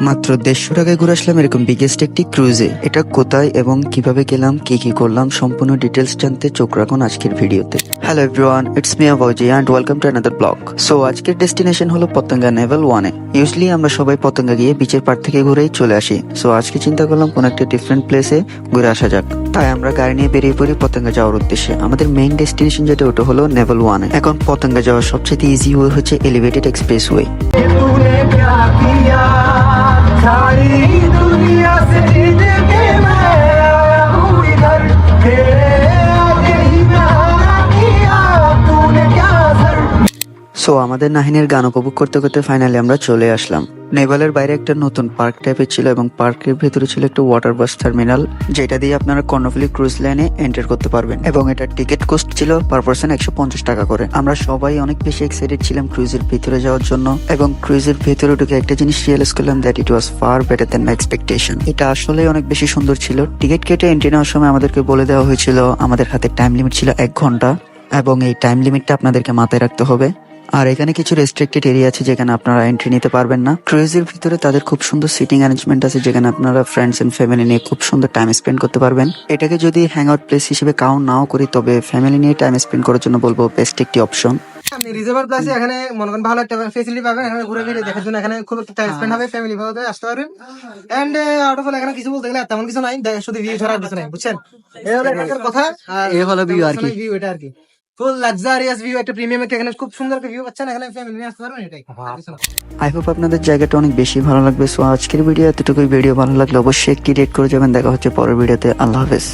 মাত্র 150 টাকায় ঘুরে আসলাম এরকম বিগেস্ট একটি ক্রুজে। এটা কোথায় এবং কিভাবে গেলাম, কি কি করলাম, সম্পূর্ণ ডিটেলস জানতে চোখ রাখুন আজকের ভিডিওতে। Hello everyone, it's me Abhayji and welcome to another blog. So আজকের ডেস্টিনেশন হলো পতেঙ্গা নেভেল 1-এ। ইউজুয়ালি আমরা সবাই পতেঙ্গা গিয়ে বিচের পাড় থেকে ঘুরেই চলে আসি। সো আজকে চিন্তা করলাম কোন একটা ডিফারেন্ট প্লেসে ঘুরে আসা যাক। তাই আমরা গাড়ি নিয়ে বেরিয়ে পড়ি পতেঙ্গা যাওয়ার উদ্দেশ্যে। আমাদের মেইন ডেস্টিনেশন যেটা ওটা হলো নেভেল 1-এ। এখন পতেঙ্গা যাওয়ার সবচেয়ে ইজি ওয়ে হচ্ছে এলিভেটেড এক্সপ্রেস ওয়ে। सारी दुनिया से जीत के मैं आया हूँ इधर तेरे आगे ही मैं हारा किया तूने क्या सर। সো আমাদের নাহিনের গান উপভোগ করতে করতে ফাইনালি আমরা চলে আসলাম। নেভালের বাইরে একটা নতুন পার্ক টাইপের ছিল এবং পার্কের ভেতরে ছিল একটা ওয়াটার বাস টার্মিনাল, যেটা দিয়ে আপনারা কর্ণফুলী ক্রুজ লাইনে এন্টার করতে পারবেন এবং এটার টিকিট কস্ট ছিল পার পার্সন 150 টাকা করে। আমরা সবাই অনেক বেশি এক্সাইটেড ছিলাম ক্রুজের ভিতরে যাওয়ার জন্য এবং ক্রুজের ভেতরে ঢুকে একটা জিনিস রিয়েলাইজ করলাম that it was far better than my expectation. এটা আসলে অনেক বেশি সুন্দর ছিল। টিকিট কেটে এন্ট্রি নেওয়ার সময় আমাদেরকে বলে দেওয়া হয়েছিল আমাদের হাতে টাইম লিমিট ছিল 1 ঘন্টা এবং এই টাইম লিমিটটা আপনাদেরকে মাথায় রাখতে হবে। আর এখানে কিছু রেস্ট্রিক্টেড এরিয়া আছে যেখানে আপনারা এন্ট্রি নিতে পারবেন না। ক্রুজের ভিতরে তাদের খুব সুন্দর সিটিং অ্যারেঞ্জমেন্ট আছে যেখানে আপনারা ফ্রেন্ডস এন্ড ফ্যামিলি নিয়ে খুব সুন্দর টাইম স্পেন্ড করতে পারবেন। এটাকে যদি হ্যাং আউট প্লেস হিসেবে কাউন্ট নাও করি, তবে ফ্যামিলি নিয়ে টাইম স্পেন্ড করার জন্য বলবো বেস্ট একটি অপশন। আপনি রিজার্ভার প্লাসে এখানে মনে করেন ভালো একটা ফেসিলিটি পাবেন। এখানে ঘুরে ফিরে দেখার জন্য এখানে খুব একটা টাইম স্পেন্ড হবে, ফ্যামিলি ভাবে আসতে পারবেন। এন্ড আউট অফ অল এখানে কিছু বলতে গেলে তেমন কিছু নাই, শুধু ভিউ ছাড়া আর কিছু নাই, বুঝছেন? এই হলো এখানকার কথা। আর এই হলো view আর কি। ভিউ এটা আর কি ফুল লাক্সারিয়াস ভিউ, একটা প্রিমিয়াম, এখানে খুব সুন্দর একটা ভিউ পাচ্ছেন। এখানে ফ্যামিলি নিয়ে আসতে পারবেন, এটাই। আই হোপ আপনাদের জায়গাটা অনেক বেশি ভালো লাগবে। সো আজকের ভিডিও এতটুকুই। ভিডিও ভালো লাগলে অবশ্যই একটি রেট করে যাবেন। দেখা হচ্ছে পরের ভিডিওতে। আল্লাহ হাফেজ।